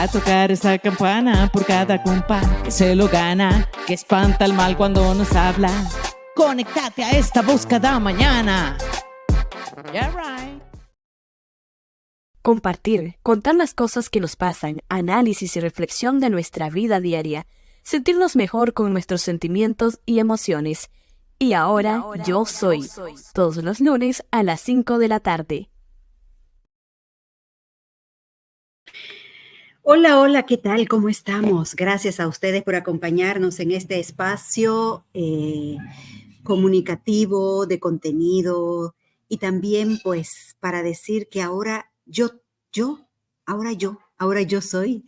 a tocar esa campana por cada compa que se lo gana, que espanta el mal cuando nos habla. Conéctate a esta voz cada mañana. Yeah, right. Compartir, contar las cosas que nos pasan, análisis y reflexión de nuestra vida diaria, sentirnos mejor con nuestros sentimientos y emociones. Y ahora yo soy, todos los lunes a las 5 de la tarde. Hola, hola, ¿qué tal? ¿Cómo estamos? Gracias a ustedes por acompañarnos en este espacio comunicativo, de contenido y también pues para decir que ahora yo soy.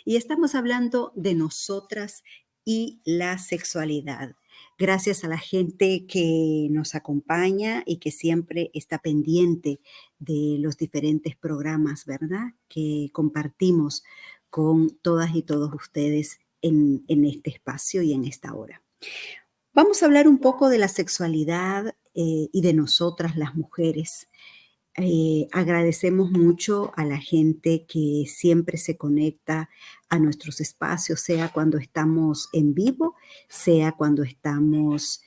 Y estamos hablando de nosotras y la sexualidad. Gracias a la gente que nos acompaña y que siempre está pendiente de los diferentes programas, ¿verdad? Que compartimos con todas y todos ustedes en este espacio y en esta hora. Vamos a hablar un poco de la sexualidad y de nosotras las mujeres. Agradecemos mucho a la gente que siempre se conecta a nuestros espacios, sea cuando estamos en vivo, sea cuando estamos,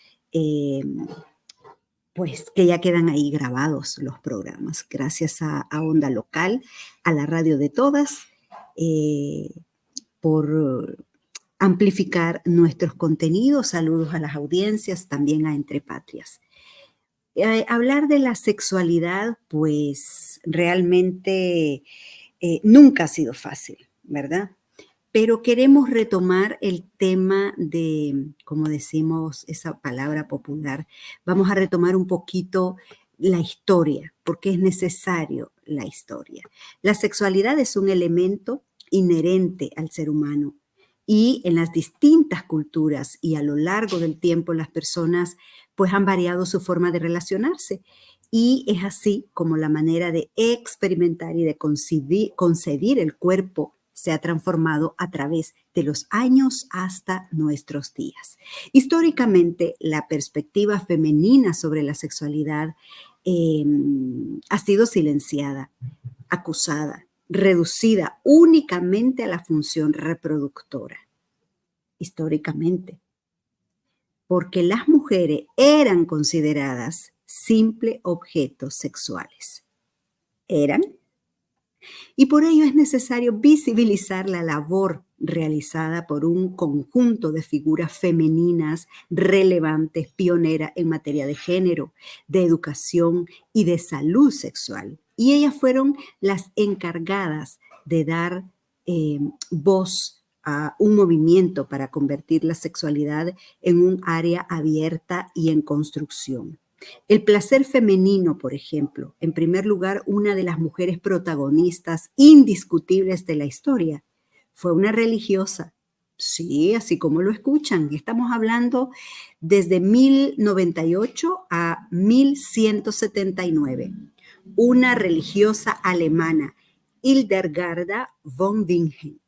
pues que ya quedan ahí grabados los programas. Gracias a Onda Local, a la radio de todas, por amplificar nuestros contenidos. Saludos a las audiencias, también a Entre Patrias. Hablar de la sexualidad, pues realmente nunca ha sido fácil, ¿verdad? Pero queremos retomar el tema de, como decimos esa palabra popular, vamos a retomar un poquito la historia, porque es necesario la historia. La sexualidad es un elemento inherente al ser humano y en las distintas culturas y a lo largo del tiempo las personas pues han variado su forma de relacionarse y es así como la manera de experimentar y de concebir el cuerpo se ha transformado a través de los años hasta nuestros días. Históricamente, la perspectiva femenina sobre la sexualidad ha sido silenciada, acusada, reducida únicamente a la función reproductora, históricamente, porque las mujeres eran consideradas simples objetos sexuales. Eran. Y por ello es necesario visibilizar la labor realizada por un conjunto de figuras femeninas relevantes, pioneras en materia de género, de educación y de salud sexual. Y ellas fueron las encargadas de dar voz a un movimiento para convertir la sexualidad en un área abierta y en construcción. El placer femenino, por ejemplo, en primer lugar, una de las mujeres protagonistas indiscutibles de la historia, fue una religiosa. Sí, así como lo escuchan. Estamos hablando desde 1098 a 1179. Una religiosa alemana, Hildegarda von Bingen,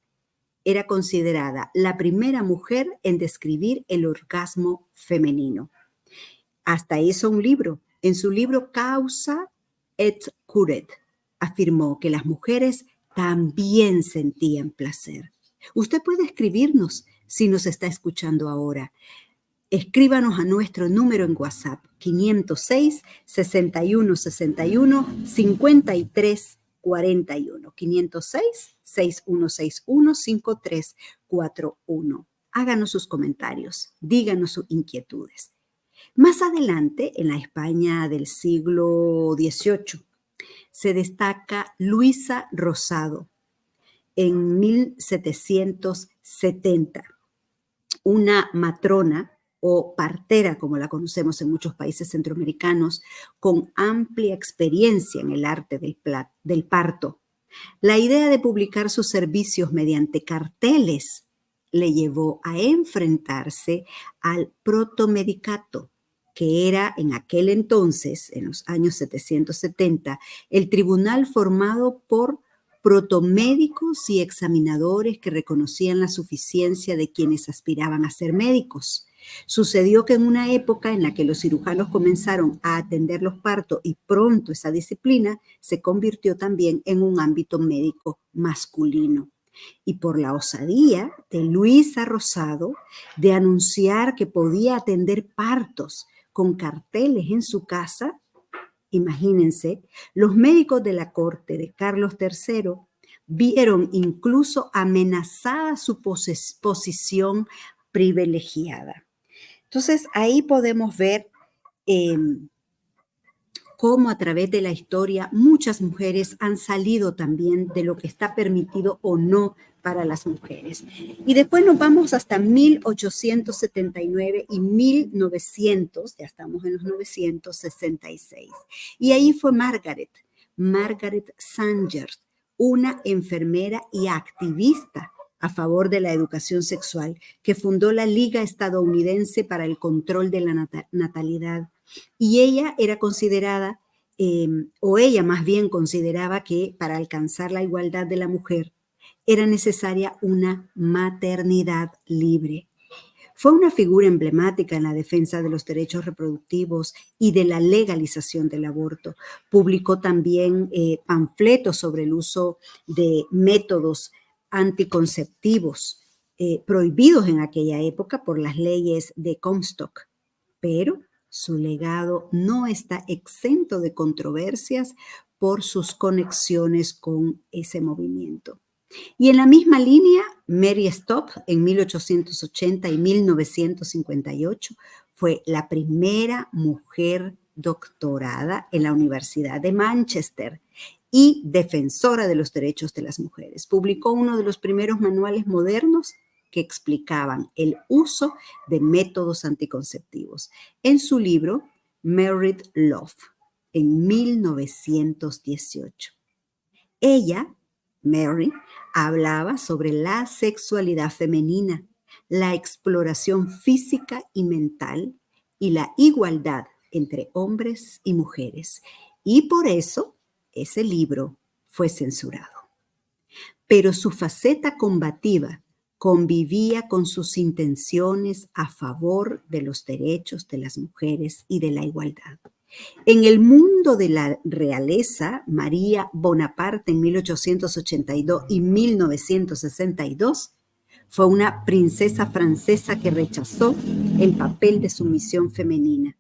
era considerada la primera mujer en describir el orgasmo femenino. Hasta hizo un libro. En su libro Causa et Curet afirmó que las mujeres también sentían placer. Usted puede escribirnos si nos está escuchando ahora. Escríbanos a nuestro número en WhatsApp 506 61 61 53 41 506 6161 5341. Háganos sus comentarios, díganos sus inquietudes. Más adelante, en la España del siglo XVIII, se destaca Luisa Rosado en 1770, una matrona o partera, como la conocemos en muchos países centroamericanos, con amplia experiencia en el arte del parto. La idea de publicar sus servicios mediante carteles le llevó a enfrentarse al protomedicato, que era en aquel entonces, en los años 770, el tribunal formado por protomédicos y examinadores que reconocían la suficiencia de quienes aspiraban a ser médicos. Sucedió que en una época en la que los cirujanos comenzaron a atender los partos y pronto esa disciplina se convirtió también en un ámbito médico masculino. Y por la osadía de Luisa Rosado de anunciar que podía atender partos con carteles en su casa, imagínense, los médicos de la corte de Carlos III vieron incluso amenazada su posición privilegiada. Entonces, ahí podemos ver cómo a través de la historia muchas mujeres han salido también de lo que está permitido o no para las mujeres. Y después nos vamos hasta 1879 y 1900, ya estamos en los 966. Y ahí fue Margaret Sanger, una enfermera y activista a favor de la educación sexual, que fundó la Liga Estadounidense para el Control de la Natalidad. Y ella era considerada, o ella más bien consideraba que para alcanzar la igualdad de la mujer era necesaria una maternidad libre. Fue una figura emblemática en la defensa de los derechos reproductivos y de la legalización del aborto. Publicó también panfletos sobre el uso de métodos anticonceptivos prohibidos en aquella época por las leyes de Comstock, pero su legado no está exento de controversias por sus conexiones con ese movimiento. Y en la misma línea, Mary Stopp en 1880 y 1958 fue la primera mujer doctorada en la Universidad de Manchester y defensora de los derechos de las mujeres. Publicó uno de los primeros manuales modernos que explicaban el uso de métodos anticonceptivos en su libro Married Love en 1918. Ella, Mary, hablaba sobre la sexualidad femenina, la exploración física y mental y la igualdad entre hombres y mujeres. Y por eso ese libro fue censurado. Pero su faceta combativa convivía con sus intenciones a favor de los derechos de las mujeres y de la igualdad. En el mundo de la realeza, María Bonaparte en 1882 y 1962 fue una princesa francesa que rechazó el papel de sumisión femenina.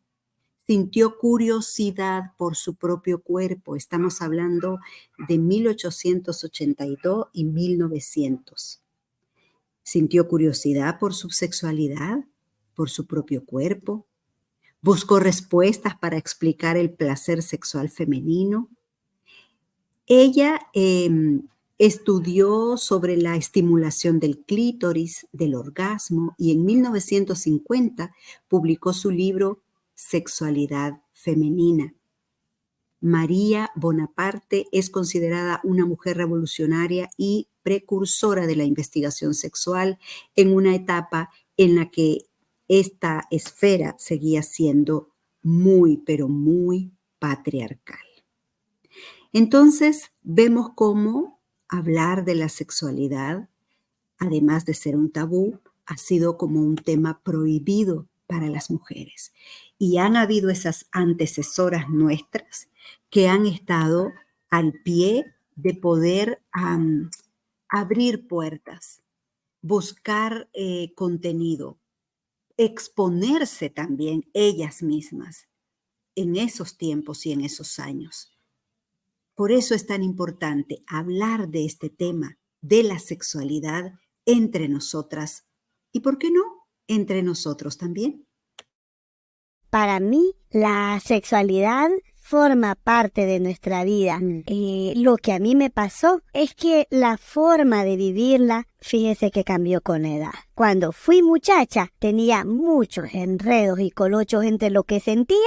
Sintió curiosidad por su propio cuerpo. Estamos hablando de 1882 y 1900. Sintió curiosidad por su sexualidad, por su propio cuerpo. Buscó respuestas para explicar el placer sexual femenino. Ella estudió sobre la estimulación del clítoris, del orgasmo, y en 1950 publicó su libro Sexualidad femenina. María Bonaparte es considerada una mujer revolucionaria y precursora de la investigación sexual en una etapa en la que esta esfera seguía siendo muy, pero muy patriarcal. Entonces, vemos cómo hablar de la sexualidad, además de ser un tabú, ha sido como un tema prohibido para las mujeres. Y han habido esas antecesoras nuestras que han estado al pie de poder abrir puertas, buscar contenido, exponerse también ellas mismas en esos tiempos y en esos años. Por eso es tan importante hablar de este tema, de la sexualidad entre nosotras y, ¿por qué no?, entre nosotros también. Para mí, la sexualidad forma parte de nuestra vida. Lo que a mí me pasó es que la forma de vivirla, fíjese que cambió con la edad. Cuando fui muchacha, tenía muchos enredos y colochos entre lo que sentía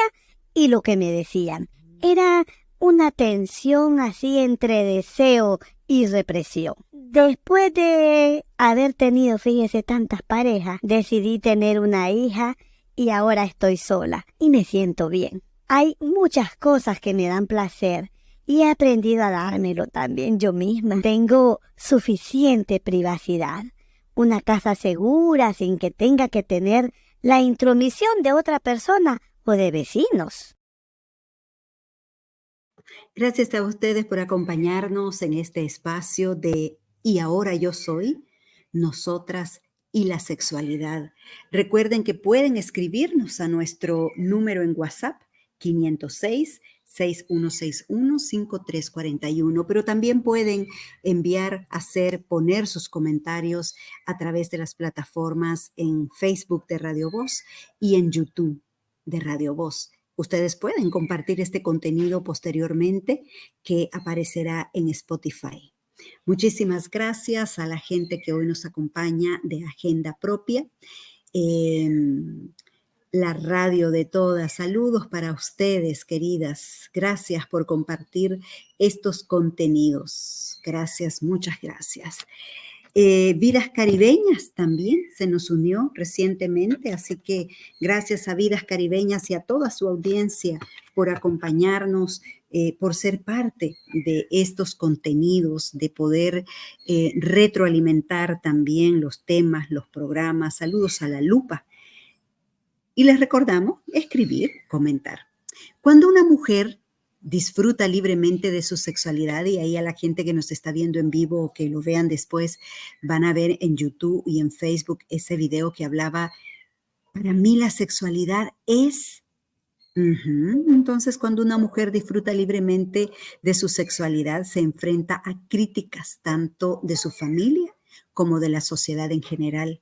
y lo que me decían. Era una tensión así entre deseo y represión. Después de haber tenido, fíjese, tantas parejas, decidí tener una hija y ahora estoy sola y me siento bien. Hay muchas cosas que me dan placer y he aprendido a dármelo también yo misma. Tengo suficiente privacidad, una casa segura sin que tenga que tener la intromisión de otra persona o de vecinos. Gracias a ustedes por acompañarnos en este espacio de Y ahora yo soy, nosotras y la sexualidad. Recuerden que pueden escribirnos a nuestro número en WhatsApp 506-6161-5341, pero también pueden poner sus comentarios a través de las plataformas en Facebook de Radio Voz y en YouTube de Radio Voz. Ustedes pueden compartir este contenido posteriormente que aparecerá en Spotify. Muchísimas gracias a la gente que hoy nos acompaña de Agenda Propia, la radio de todas. Saludos para ustedes, queridas. Gracias por compartir estos contenidos. Gracias, muchas gracias. Vidas Caribeñas también se nos unió recientemente, así que gracias a Vidas Caribeñas y a toda su audiencia por acompañarnos, por ser parte de estos contenidos, de poder retroalimentar también los temas, los programas. Saludos a la lupa. Y les recordamos escribir, comentar. Cuando una mujer disfruta libremente de su sexualidad, y ahí a la gente que nos está viendo en vivo o que lo vean después, van a ver en YouTube y en Facebook ese video que hablaba, para mí la sexualidad es... Entonces, cuando una mujer disfruta libremente de su sexualidad, se enfrenta a críticas tanto de su familia como de la sociedad en general.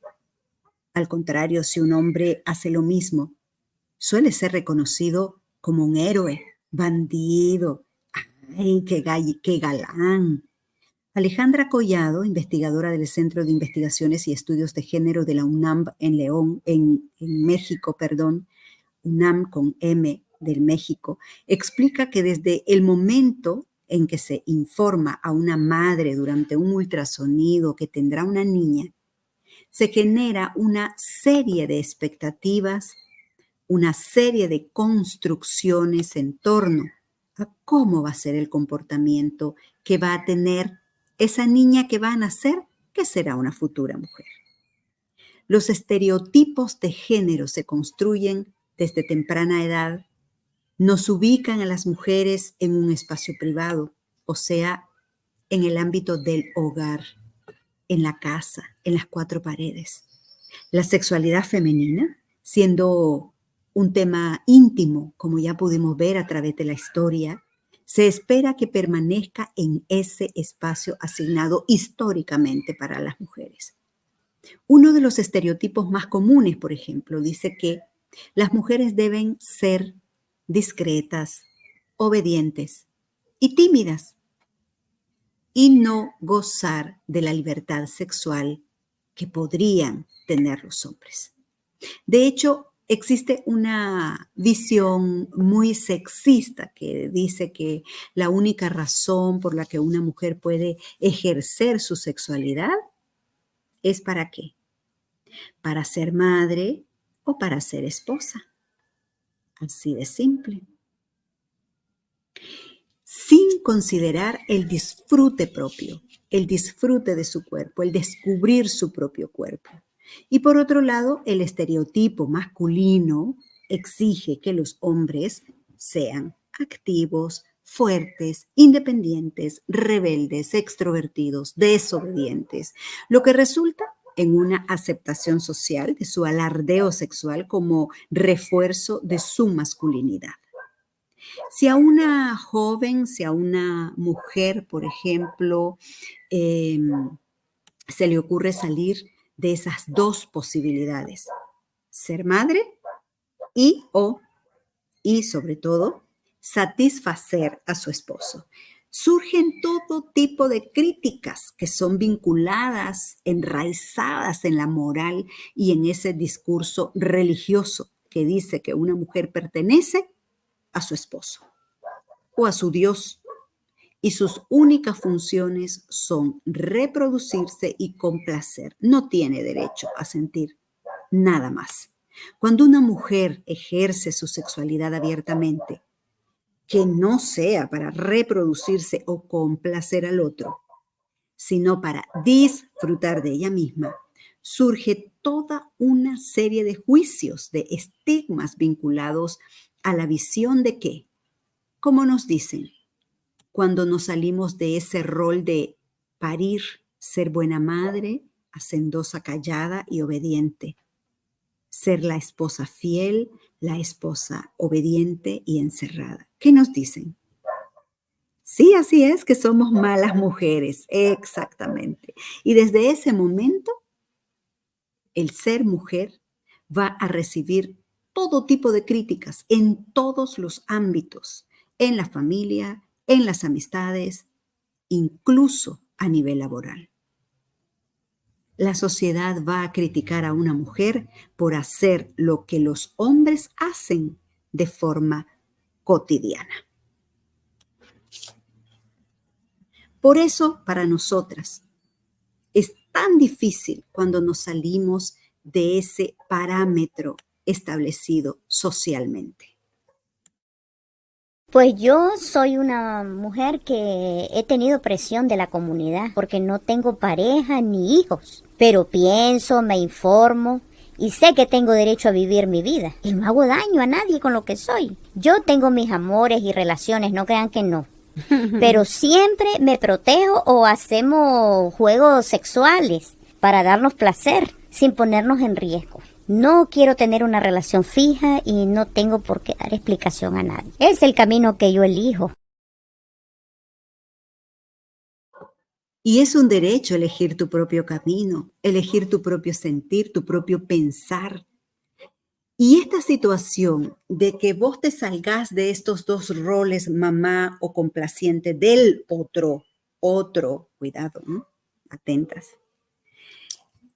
Al contrario, si un hombre hace lo mismo, suele ser reconocido como un héroe, bandido. ¡Ay, qué galán! Alejandra Collado, investigadora del Centro de Investigaciones y Estudios de Género de la UNAM en México, UNAM con M del México, explica que desde el momento en que se informa a una madre durante un ultrasonido que tendrá una niña, se genera una serie de expectativas, una serie de construcciones en torno a cómo va a ser el comportamiento que va a tener esa niña que va a nacer, que será una futura mujer. Los estereotipos de género se construyen desde temprana edad, nos ubican a las mujeres en un espacio privado, o sea, en el ámbito del hogar, en la casa, en las cuatro paredes. La sexualidad femenina, siendo un tema íntimo, como ya pudimos ver a través de la historia, se espera que permanezca en ese espacio asignado históricamente para las mujeres. Uno de los estereotipos más comunes, por ejemplo, dice que las mujeres deben ser discretas, obedientes y tímidas y no gozar de la libertad sexual que podrían tener los hombres. De hecho, existe una visión muy sexista que dice que la única razón por la que una mujer puede ejercer su sexualidad es ¿para qué? Para ser madre o para ser esposa. Así de simple. Sin considerar el disfrute propio, el disfrute de su cuerpo, el descubrir su propio cuerpo. Y por otro lado, el estereotipo masculino exige que los hombres sean activos, fuertes, independientes, rebeldes, extrovertidos, desobedientes, lo que resulta en una aceptación social de su alardeo sexual como refuerzo de su masculinidad. Si a una joven, si a una mujer, por ejemplo, se le ocurre salir de esas dos posibilidades, ser madre y sobre todo, satisfacer a su esposo, surgen todo tipo de críticas que son vinculadas, enraizadas en la moral y en ese discurso religioso que dice que una mujer pertenece a su esposo o a su Dios y sus únicas funciones son reproducirse y complacer. No tiene derecho a sentir nada más. Cuando una mujer ejerce su sexualidad abiertamente, que no sea para reproducirse o complacer al otro, sino para disfrutar de ella misma, surge toda una serie de juicios, de estigmas vinculados a la visión de qué. Como nos dicen, cuando nos salimos de ese rol de parir, ser buena madre, hacendosa, callada y obediente, ser la esposa fiel, la esposa obediente y encerrada. ¿Qué nos dicen? Sí, así es, que somos malas mujeres, exactamente. Y desde ese momento, el ser mujer va a recibir todo tipo de críticas en todos los ámbitos, en la familia, en las amistades, incluso a nivel laboral. La sociedad va a criticar a una mujer por hacer lo que los hombres hacen de forma cotidiana. Por eso, para nosotras, es tan difícil cuando nos salimos de ese parámetro establecido socialmente. Pues yo soy una mujer que he tenido presión de la comunidad porque no tengo pareja ni hijos, pero pienso, me informo y sé que tengo derecho a vivir mi vida y no hago daño a nadie con lo que soy. Yo tengo mis amores y relaciones, no crean que no. Pero siempre me protejo o hacemos juegos sexuales para darnos placer sin ponernos en riesgo. No quiero tener una relación fija y no tengo por qué dar explicación a nadie. Es el camino que yo elijo. Y es un derecho elegir tu propio camino, elegir tu propio sentir, tu propio pensar. Y esta situación de que vos te salgas de estos dos roles, mamá o complaciente, del otro, cuidado, ¿no? Atentas,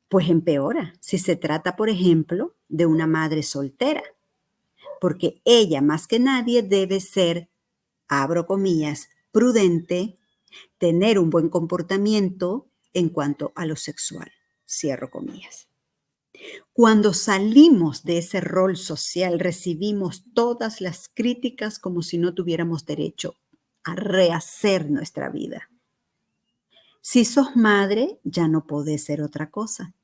pues empeora si se trata, por ejemplo, de una madre soltera, porque ella más que nadie debe ser, abro comillas, prudente, tener un buen comportamiento en cuanto a lo sexual, cierro comillas. Cuando salimos de ese rol social, recibimos todas las críticas como si no tuviéramos derecho a rehacer nuestra vida. Si sos madre, ya no podés ser otra cosa.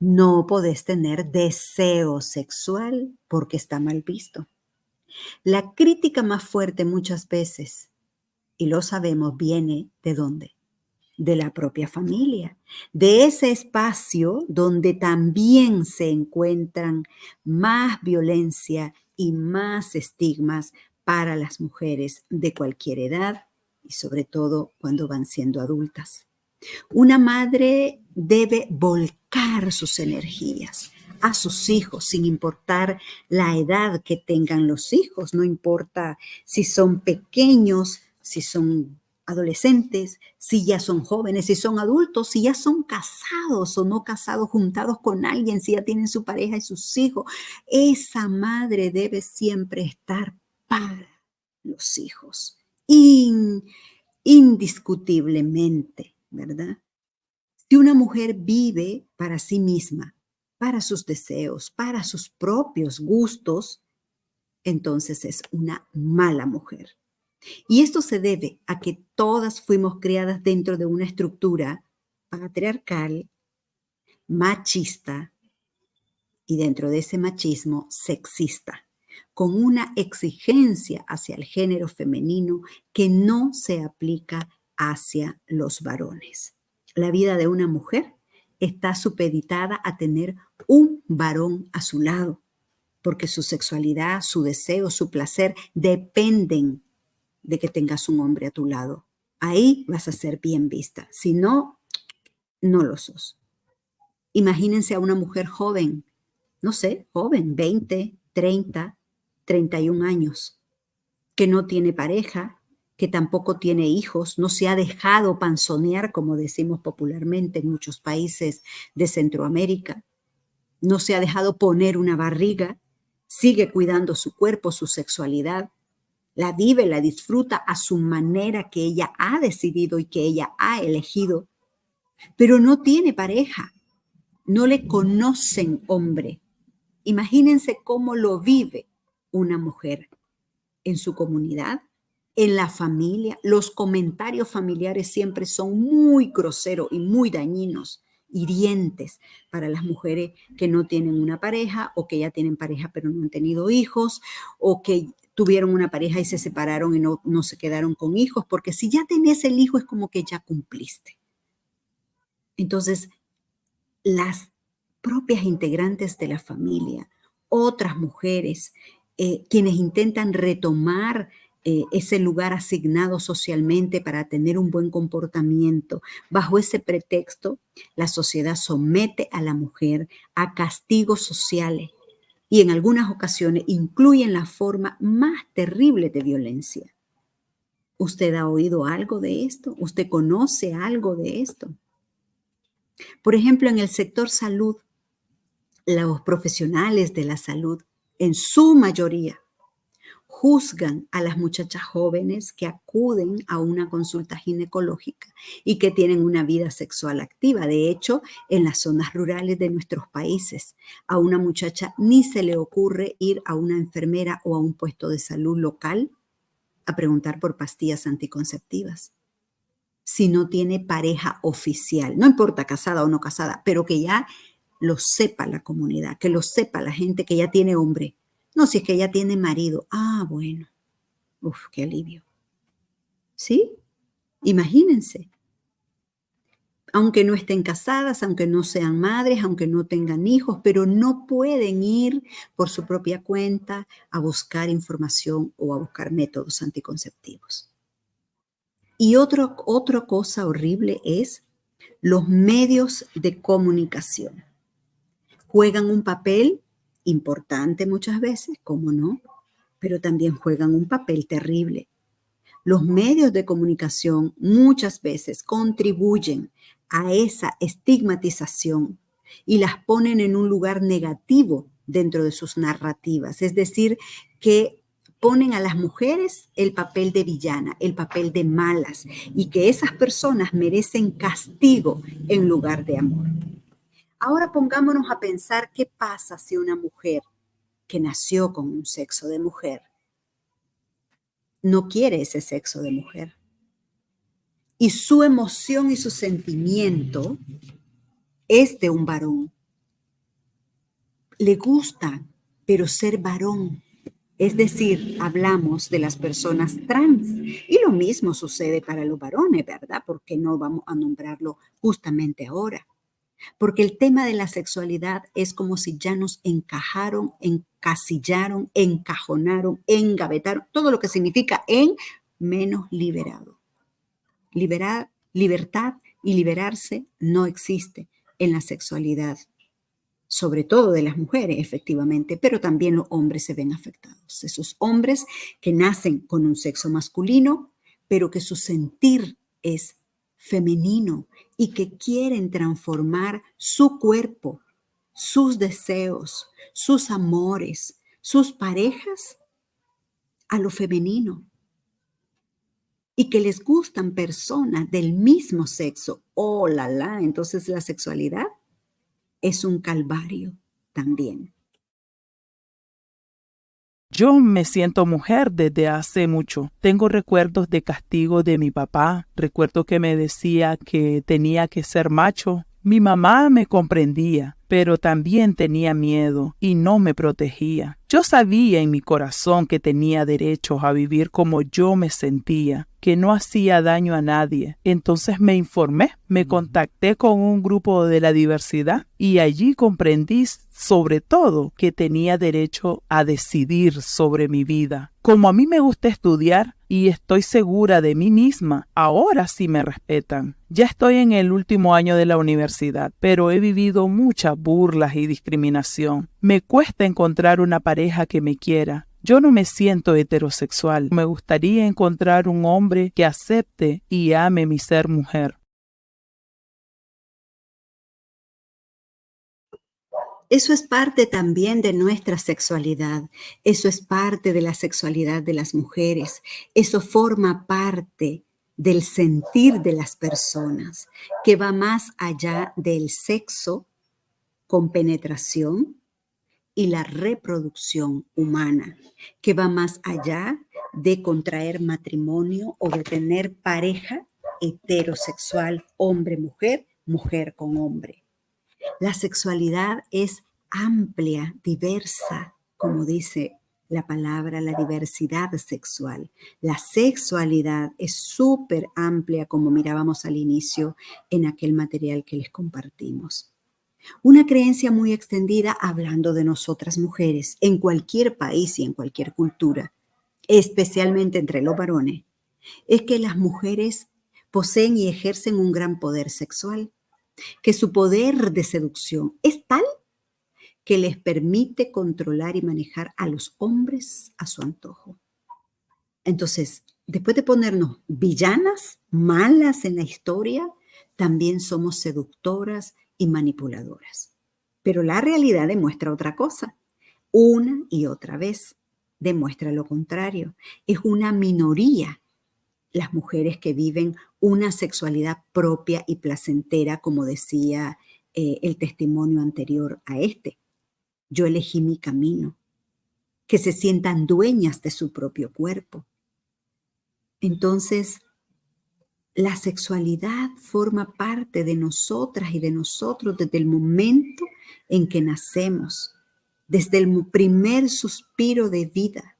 No podés tener deseo sexual porque está mal visto. La crítica más fuerte muchas veces, y lo sabemos, viene ¿de dónde? De la propia familia, de ese espacio donde también se encuentran más violencia y más estigmas para las mujeres de cualquier edad y sobre todo cuando van siendo adultas. Una madre debe volcar sus energías a sus hijos, sin importar la edad que tengan los hijos, no importa si son pequeños, si son adolescentes, si ya son jóvenes, si son adultos, si ya son casados o no casados, juntados con alguien, si ya tienen su pareja y sus hijos. Esa madre debe siempre estar para los hijos, indiscutiblemente, ¿verdad? Si una mujer vive para sí misma, para sus deseos, para sus propios gustos, entonces es una mala mujer. Y esto se debe a que todas fuimos criadas dentro de una estructura patriarcal, machista y dentro de ese machismo sexista, con una exigencia hacia el género femenino que no se aplica hacia los varones. La vida de una mujer está supeditada a tener un varón a su lado, porque su sexualidad, su deseo, su placer dependen de que tengas un hombre a tu lado. Ahí vas a ser bien vista. Si no, no lo sos. Imagínense a una mujer joven, no sé, joven, 20, 30, 31 años, que no tiene pareja, que tampoco tiene hijos, no se ha dejado panzonear, como decimos popularmente en muchos países de Centroamérica, no se ha dejado poner una barriga, sigue cuidando su cuerpo, su sexualidad, la vive, la disfruta a su manera que ella ha decidido y que ella ha elegido, pero no tiene pareja, no le conocen hombre. Imagínense cómo lo vive una mujer en su comunidad, en la familia. Los comentarios familiares siempre son muy groseros y muy dañinos hirientes para las mujeres que no tienen una pareja o que ya tienen pareja pero no han tenido hijos o que tuvieron una pareja y se separaron y no se quedaron con hijos, porque si ya tenés el hijo es como que ya cumpliste. Entonces, las propias integrantes de la familia, otras mujeres, quienes intentan retomar ese lugar asignado socialmente para tener un buen comportamiento. Bajo ese pretexto, la sociedad somete a la mujer a castigos sociales y en algunas ocasiones incluyen la forma más terrible de violencia. ¿Usted ha oído algo de esto? ¿Usted conoce algo de esto? Por ejemplo, en el sector salud, los profesionales de la salud, en su mayoría, juzgan a las muchachas jóvenes que acuden a una consulta ginecológica y que tienen una vida sexual activa. De hecho, en las zonas rurales de nuestros países, a una muchacha ni se le ocurre ir a una enfermera o a un puesto de salud local a preguntar por pastillas anticonceptivas si no tiene pareja oficial. No importa casada o no casada, pero que ya lo sepa la comunidad, que lo sepa la gente que ya tiene hombre. No, si es que ya tiene marido. Ah, bueno. Uf, qué alivio. ¿Sí? Imagínense. Aunque no estén casadas, aunque no sean madres, aunque no tengan hijos, pero no pueden ir por su propia cuenta a buscar información o a buscar métodos anticonceptivos. Y otra cosa horrible es los medios de comunicación. Juegan un papel importante muchas veces, ¿cómo no? Pero también juegan un papel terrible. Los medios de comunicación muchas veces contribuyen a esa estigmatización y las ponen en un lugar negativo dentro de sus narrativas. Es decir, que ponen a las mujeres el papel de villana, el papel de malas, y que esas personas merecen castigo en lugar de amor. Ahora pongámonos a pensar qué pasa si una mujer que nació con un sexo de mujer no quiere ese sexo de mujer. Y su emoción y su sentimiento es de un varón. Le gusta, pero ser varón. Es decir, hablamos de las personas trans. Y lo mismo sucede para los varones, ¿verdad? Porque no vamos a nombrarlo justamente ahora. Porque el tema de la sexualidad es como si ya nos encajaron, encasillaron, encajonaron, engavetaron, todo lo que significa en menos liberado. Libertad y liberarse no existe en la sexualidad, sobre todo de las mujeres, efectivamente, pero también los hombres se ven afectados. Esos hombres que nacen con un sexo masculino, pero que su sentir es femenino y que quieren transformar su cuerpo, sus deseos, sus amores, sus parejas a lo femenino. Y que les gustan personas del mismo sexo. ¡Oh, la, la! Entonces la sexualidad es un calvario también. Yo me siento mujer desde hace mucho. Tengo recuerdos de castigo de mi papá. Recuerdo que me decía que tenía que ser macho. Mi mamá me comprendía, pero también tenía miedo y no me protegía. Yo sabía en mi corazón que tenía derecho a vivir como yo me sentía, que no hacía daño a nadie. Entonces me informé, me contacté con un grupo de la diversidad y allí comprendí sobre todo que tenía derecho a decidir sobre mi vida. Como a mí me gusta estudiar y estoy segura de mí misma, ahora sí me respetan. Ya estoy en el último año de la universidad, pero he vivido muchas burlas y discriminación. Me cuesta encontrar una pareja que me quiera. Yo no me siento heterosexual. Me gustaría encontrar un hombre que acepte y ame mi ser mujer. Eso es parte también de nuestra sexualidad. Eso es parte de la sexualidad de las mujeres. Eso forma parte del sentir de las personas, que va más allá del sexo con penetración y la reproducción humana, que va más allá de contraer matrimonio o de tener pareja heterosexual hombre-mujer mujer con hombre. La sexualidad es amplia, diversa, como dice la palabra, la diversidad sexual. La sexualidad es súper amplia, como mirábamos al inicio en aquel material que les compartimos. Una creencia muy extendida, hablando de nosotras mujeres, en cualquier país y en cualquier cultura, especialmente entre los varones, es que las mujeres poseen y ejercen un gran poder sexual, que su poder de seducción es tal que les permite controlar y manejar a los hombres a su antojo. Entonces, después de ponernos villanas, malas en la historia, también somos seductoras y manipuladoras. Pero la realidad demuestra otra cosa. Una y otra vez demuestra lo contrario. Es una minoría las mujeres que viven una sexualidad propia y placentera, como decía el testimonio anterior a este. Yo elegí mi camino, que se sientan dueñas de su propio cuerpo. Entonces, la sexualidad forma parte de nosotras y de nosotros desde el momento en que nacemos, desde el primer suspiro de vida.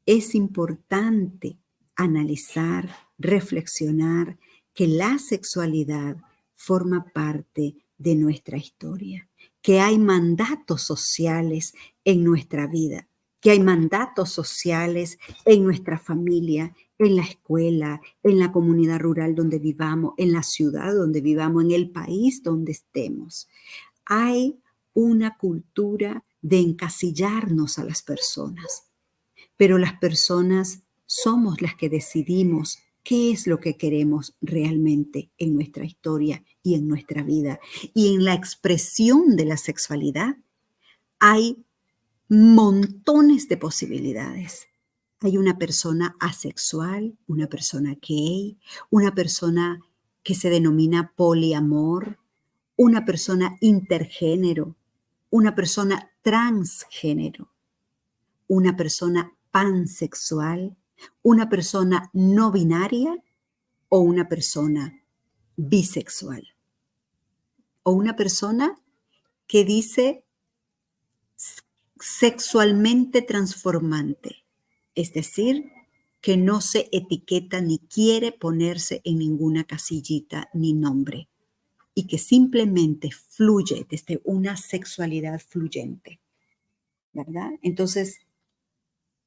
Es importante analizar, reflexionar que la sexualidad forma parte de nuestra historia, que hay mandatos sociales en nuestra vida, que hay mandatos sociales en nuestra familia, en la escuela, en la comunidad rural donde vivamos, en la ciudad donde vivamos, en el país donde estemos. Hay una cultura de encasillarnos a las personas, pero las personas somos las que decidimos qué es lo que queremos realmente en nuestra historia y en nuestra vida. Y en la expresión de la sexualidad hay montones de posibilidades. Hay una persona asexual, una persona gay, una persona que se denomina poliamor, una persona intergénero, una persona transgénero, una persona pansexual, una persona no binaria o una persona bisexual. O una persona que dice sexualmente transformante, es decir, que no se etiqueta ni quiere ponerse en ninguna casillita ni nombre y que simplemente fluye desde una sexualidad fluyente, ¿verdad? Entonces,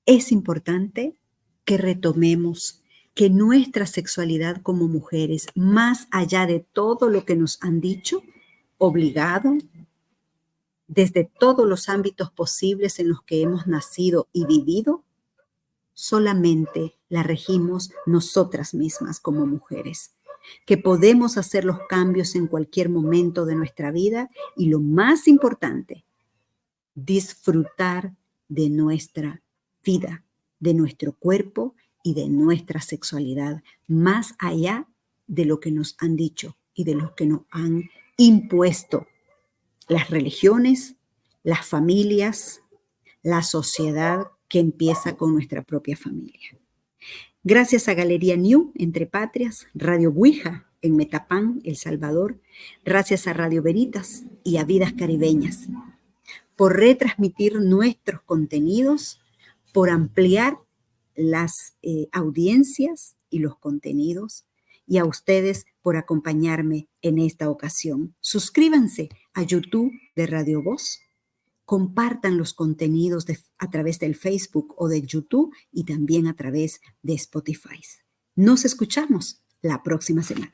es importante que retomemos que nuestra sexualidad como mujeres, más allá de todo lo que nos han dicho, obligado, desde todos los ámbitos posibles en los que hemos nacido y vivido, solamente la regimos nosotras mismas como mujeres, que podemos hacer los cambios en cualquier momento de nuestra vida y lo más importante, disfrutar de nuestra vida, de nuestro cuerpo y de nuestra sexualidad, más allá de lo que nos han dicho y de lo que nos han impuesto las religiones, las familias, la sociedad que empieza con nuestra propia familia. Gracias a Galería New, Entre Patrias, Radio Ouija en Metapán, El Salvador, gracias a Radio Veritas y a Vidas Caribeñas, por retransmitir nuestros contenidos, por ampliar las audiencias y los contenidos, y a ustedes por acompañarme en esta ocasión. Suscríbanse a YouTube de Radio Voz, compartan los contenidos a través del Facebook o del YouTube y también a través de Spotify. Nos escuchamos la próxima semana.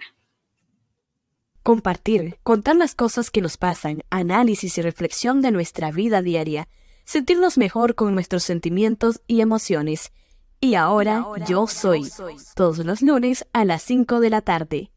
Compartir, contar las cosas que nos pasan, análisis y reflexión de nuestra vida diaria, sentirnos mejor con nuestros sentimientos y emociones. Y ahora yo soy, todos los lunes a las 5 de la tarde.